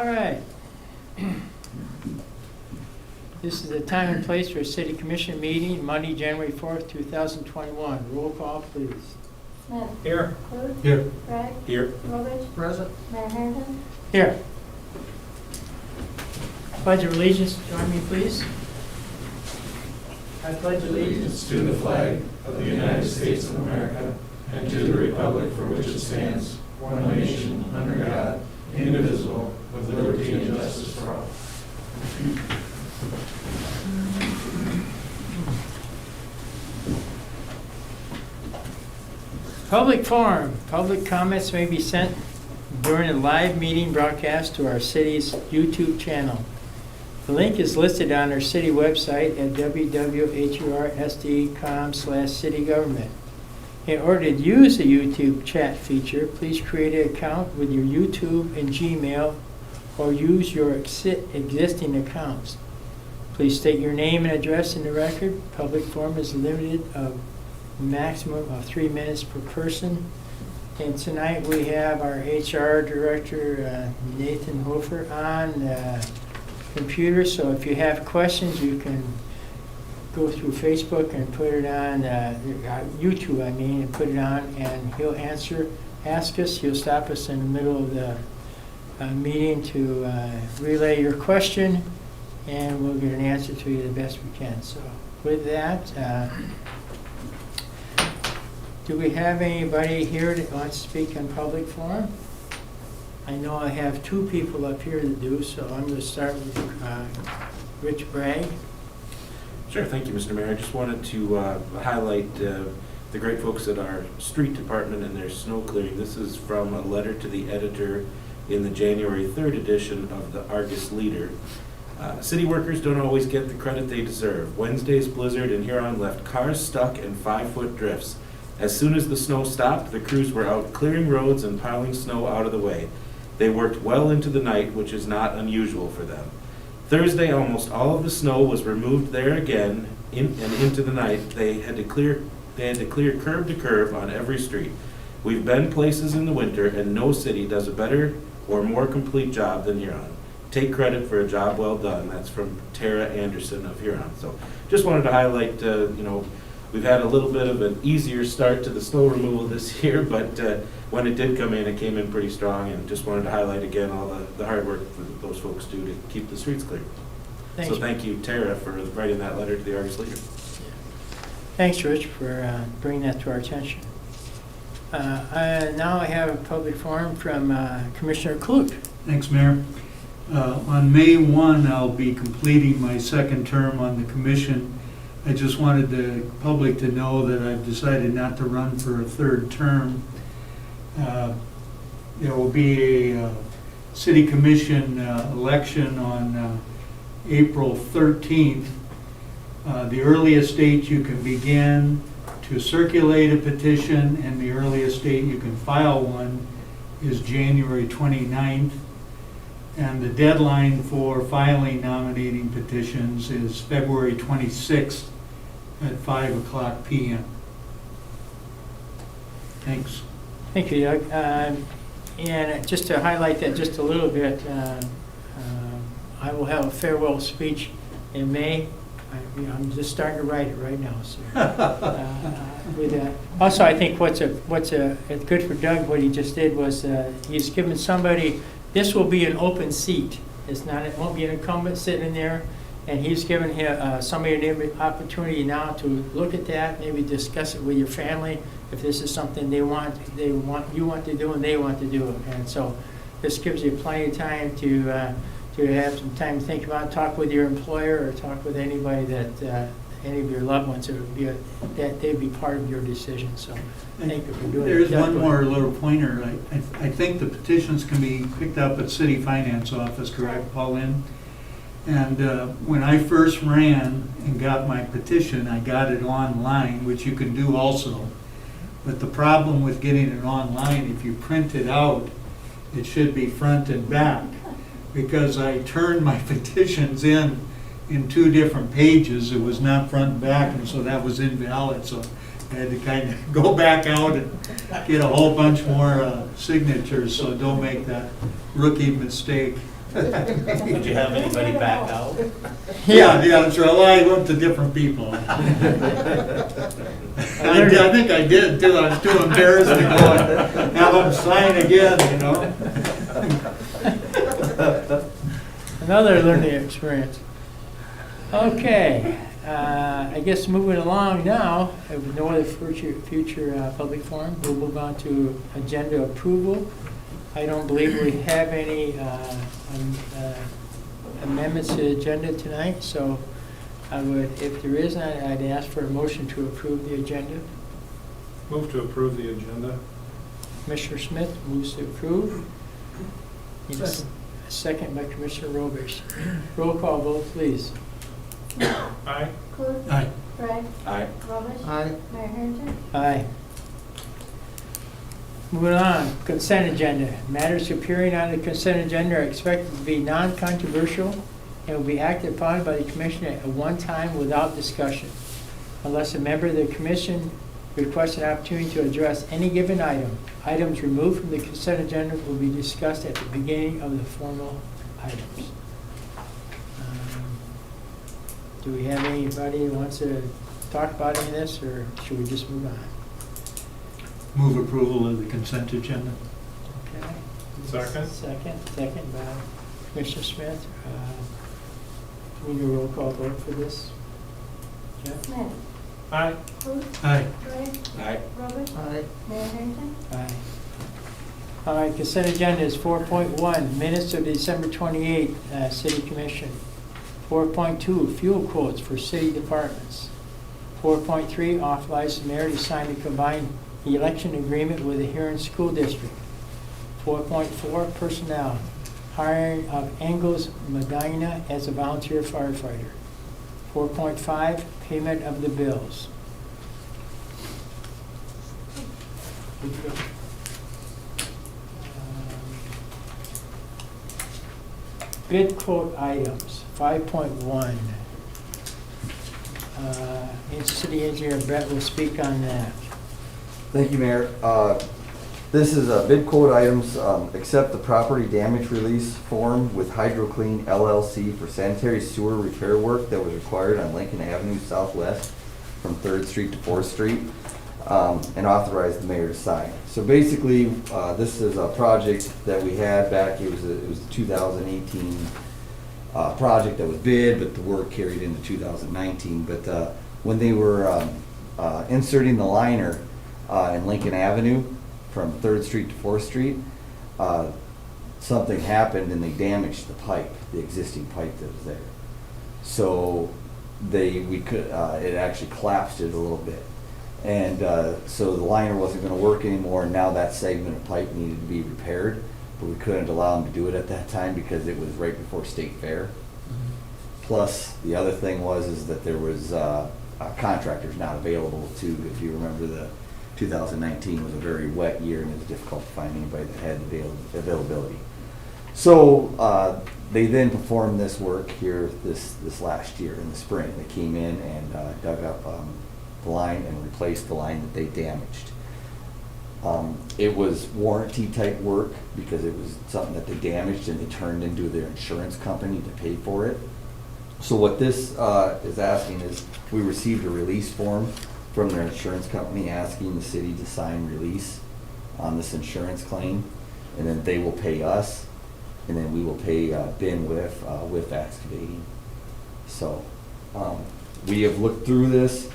All right. This is the time and place for a city commission meeting, Monday, January 4th, 2021. Roll call, please. Smith. Here. Clute. Here. Bragg. Here. Rovich. Present. Mayor Harden. Here. Pledge of allegiance, join me, please. I pledge allegiance To the flag of the United States of America and to the republic for which it stands, one nation, under God, indivisible, with liberty and justice for all. Public forum. Public comments may be sent during a live meeting broadcast to our city's YouTube channel. The link is listed on our city website at www.hursd.com/citygovernment. In order to use the YouTube chat feature, please create an account with your YouTube and Gmail or use your existing accounts. Please state your name and address in the record. Public forum is limited of maximum of 3 minutes per person. And tonight we have our HR Director, Nathan Hofer, on the computer. So if you have questions, you can go through Facebook and put it on, YouTube, and put it on, and he'll ask us. He'll stop us in the middle of the meeting to relay your question, and we'll get an answer to you the best we can. So with that, do we have anybody here that wants to speak in public forum? I know I have 2 people up here that do, so I'm going to start with Rich Bragg. Sure, thank you, Mr. Mayor. I just wanted to highlight the great folks at our street department and their snow clearing. This is from a letter to the editor in the January 3rd edition of the Argus Leader. City workers don't always get the credit they deserve. Wednesday's blizzard in Huron left cars stuck in 5-foot drifts. As soon as the snow stopped, the crews were out clearing roads and piling snow out of the way. They worked well into the night, which is not unusual for them. Thursday, almost all of the snow was removed there again, and into the night. They had to clear curb to curb on every street. We've been places in the winter, and no city does a better or more complete job than Huron. Take credit for a job well done. That's from Tara Anderson of Huron. So just wanted to highlight, we've had a little bit of an easier start to the snow removal this year, but when it did come in, it came in pretty strong, and just wanted to highlight again all the hard work that those folks do to keep the streets clear. Thanks. So thank you, Tara, for writing that letter to the Argus Leader. Thanks, Rich, for bringing that to our attention. Now I have a public forum from Commissioner Clute. Thanks, Mayor. On May 1, I'll be completing my 2nd term on the commission. I just wanted the public to know that I've decided not to run for a 3rd term. There will be a city commission election on April 13th. The earliest date you can begin to circulate a petition and the earliest date you can file one is January 29th. And the deadline for filing nominating petitions is February 26th at 5:00 p.m. Thanks. Thank you, Doug. And just to highlight that just a little bit, I will have a farewell speech in May. I'm just starting to write it right now. So, with that. Also, I think what's good for Doug, what he just did was he's given somebody. This will be an open seat. It won't be an incumbent sitting in there, and he's given somebody an opportunity now to look at that, maybe discuss it with your family if this is something you want to do, and they want to do it. And so this gives you plenty of time to have some time to think about it, talk with your employer, or talk with anybody that any of your loved ones that they'd be part of your decision. So thank you for doing it. There's one more little pointer. I think the petitions can be picked up at City Finance Office, correct, Pauline? And when I first ran and got my petition, I got it online, which you can do also. But the problem with getting it online, if you print it out, it should be front and back. Because I turned my petitions in 2 different pages, it was not front and back, and so that was invalid. So I had to kind of go back out and get a whole bunch more signatures, so don't make that rookie mistake. Did you have anybody back out? Yeah, that's right. Well, I went to different people. I think I did too. I was too embarrassed to go and have them sign again, you know? Another learning experience. Okay, I guess moving along now, with no other future public forum, we'll move on to agenda approval. I don't believe we have any amendments to the agenda tonight, so I would, if there is, I'd ask for a motion to approve the agenda. Move to approve the agenda. Commissioner Smith moves to approve. Need a second by Commissioner Robish. Roll call vote, please. Aye. Coon. Aye. Bragg. Aye. Robish. Aye. Mayor Harrington. Aye. Moving on, consent agenda. Matters appearing on the consent agenda are expected to be non-controversial and will be acted upon by the commission at one time without discussion, unless a member of the commission requests an opportunity to address any given item. Items removed from the consent agenda will be discussed at the beginning of the formal items. Do we have anybody who wants to talk about any of this, or should we just move on? Move approval of the consent agenda. Okay. Second. Second by Commissioner Smith. We need a roll call vote for this. Jeff? Smith. Aye. Coon. Aye. Bragg. Aye. Robish. Aye. Mayor Harrington. Aye. All right, consent agenda is 4.1, minutes of December 28th, City Commission. 4.2, fuel quotes for city departments. 4.3, authorize the mayor to sign the combined election agreement with the Huron School District. 4.4, personnel, hiring of Angles Medina as a volunteer firefighter. 4.5, payment of the bills. Bid quote items, 5.1. City Engineer Brett will speak on that. Thank you, Mayor. This is bid quote items, accept the property damage release form with HydroClean LLC for sanitary sewer repair work that was required on Lincoln Avenue Southwest from 3rd Street to 4th Street, and authorize the mayor to sign. So basically, this is a project that we had back, it was the 2018 project that was bid, but the work carried into 2019. But when they were inserting the liner in Lincoln Avenue from 3rd Street to 4th Street, something happened and they damaged the pipe, the existing pipe that was there. So it actually collapsed it a little bit. And so the liner wasn't going to work anymore, and now that segment of pipe needed to be repaired, but we couldn't allow them to do it at that time because it was right before State Fair. Plus, the other thing is that there was contractors not available too. If you remember, the 2019 was a very wet year, and it was difficult to find anybody that had availability. So they then performed this work here this last year in the spring. They came in and dug up the line and replaced the line that they damaged. It was warranty type work because it was something that they damaged and they turned into their insurance company to pay for it. So what this is asking is, we received a release form from their insurance company asking the city to sign release on this insurance claim, and then they will pay us, and then we will pay Ben with excavating. So we have looked through this.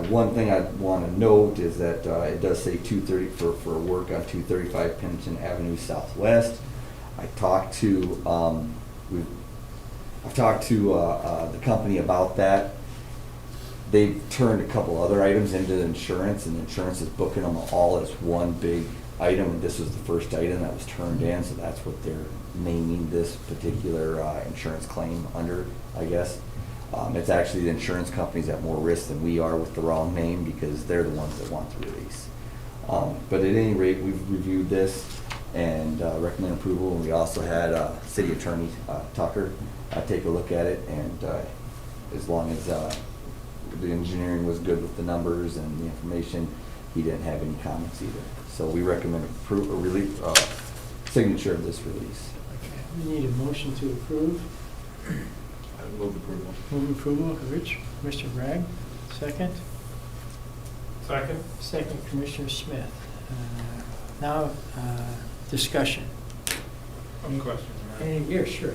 One thing I want to note is that it does say 230 for work on 235 Pennington Avenue Southwest. I've talked to the company about that. They've turned a couple other items into the insurance, and the insurance is booking them all as one big item, and this was the first item that was turned in, so that's what they're naming this particular insurance claim under, I guess. It's actually the insurance company's at more risk than we are with the wrong name because they're the ones that want the release. But at any rate, we've reviewed this and recommend approval. And we also had City Attorney Tucker take a look at it, and as long as the engineering was good with the numbers and the information, he didn't have any comments either. So we recommend signature of this release. We need a motion to approve. I move approval. Move approval, Rich. Commissioner Bragg, second. Second? Second, Commissioner Smith. Now, discussion. One question. Any, yeah, sure.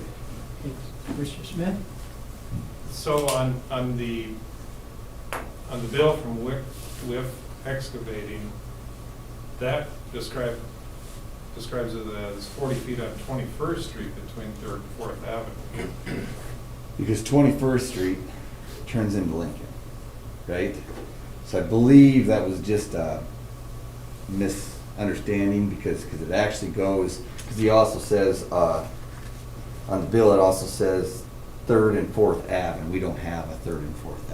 Commissioner Smith? So on the bill from WIF Excavating, that describes it as 40 feet on 21st Street between 3rd and 4th Avenue. Because 21st Street turns into Lincoln, right? So I believe that was just a misunderstanding because it actually goes, because he also says, on the bill, it also says 3rd and 4th Ave, and we don't have a 3rd and 4th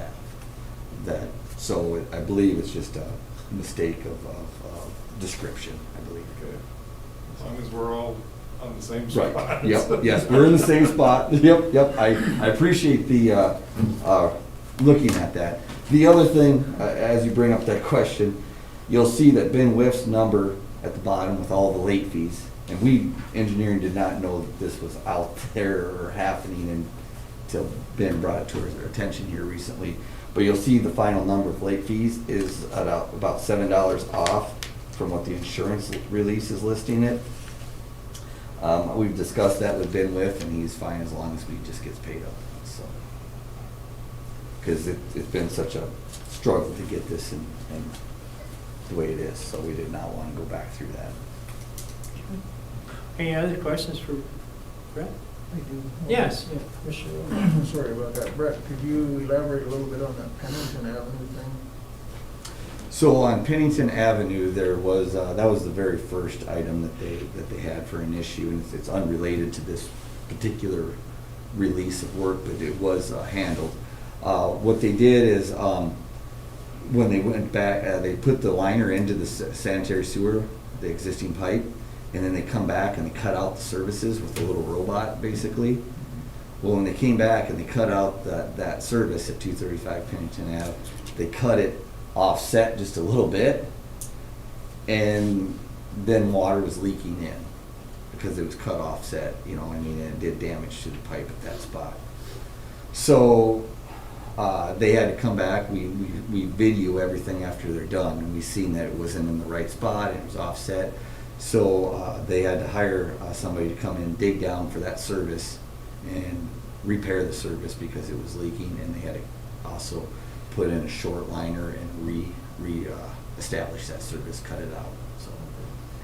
Ave. So I believe it's just a mistake of description, I believe. Okay. As long as we're all on the same Right, spot. yep, yes, we're in the same spot, yep, I appreciate the, looking at that. The other thing, as you bring up that question, you'll see that Ben Whiff's number at the bottom with all the late fees, and we, engineering, did not know that this was out there or happening until Ben brought it to our attention here recently. But you'll see the final number of late fees is at about $7 off from what the insurance release is listing it. We've discussed that with Ben Whiff, and he's fine as long as he just gets paid up. So, because it's been such a struggle to get this in the way it is, so we did not want to go back through that. Any other questions for Brett? I do. Yes, yeah, Commissioner. Sorry about that. Brett, could you elaborate a little bit on that Pennington Avenue thing? So on Pennington Avenue, there was that was the very first item that they had for an issue, and it's unrelated to this particular release of work, but it was handled. What they did is when they went back, they put the liner into the sanitary sewer, the existing pipe, and then they come back and they cut out the services with a little robot, basically. Well, when they came back and they cut out that service at 235 Pennington Ave, they cut it offset just a little bit, and then water was leaking in because it was cut offset, and it did damage to the pipe at that spot. So they had to come back. We video everything after they're done, and we seen that it wasn't in the right spot and it was offset. So they had to hire somebody to come in, dig down for that service and repair the service because it was leaking, and they had to also put in a short liner and establish that service, cut it out. So,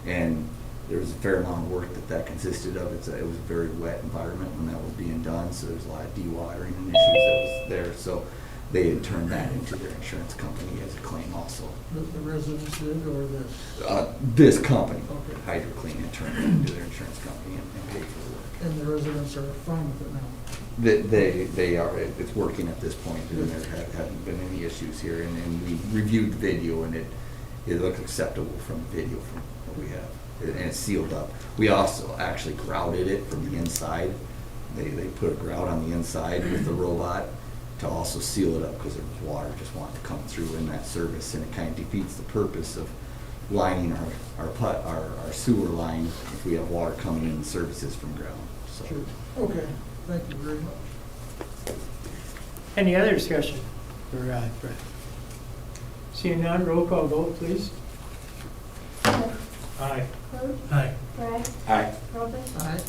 and there was a fair amount of work that consisted of. It was a very wet environment when that was being done, so there's a lot of dewatering and issues that was there. So they had turned that into their insurance company as a claim also. The residents did, or this? This company, Okay. HydroClean, had turned it into their insurance company and paid for the work. And the residents are fine with it now? They are, it's working at this point, and there haven't been any issues here, and we reviewed the video, and it looks acceptable from the video from what we have, and it's sealed up. We also actually grouted it from the inside. They put a grout on the inside with the robot to also seal it up, because there was water just wanting to come through in that service, and it kind of defeats the purpose of lining our sewer line if we have water coming in the services from ground. So. Sure. Okay, thank you very much. Any other discussion for Brett? Seeing none, roll call vote, please. Aye. Vote. Aye. Bragg. Aye. Robert. Aye.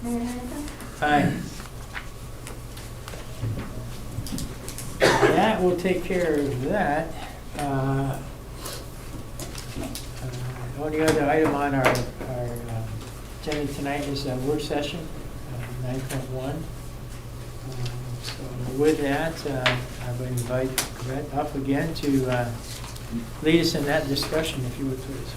Mayor Hannaford. Aye. That will take care of that. Only other item on our agenda tonight is a work session, 9.1. So with that, I would invite Brett up again to lead us in that discussion, if you would please.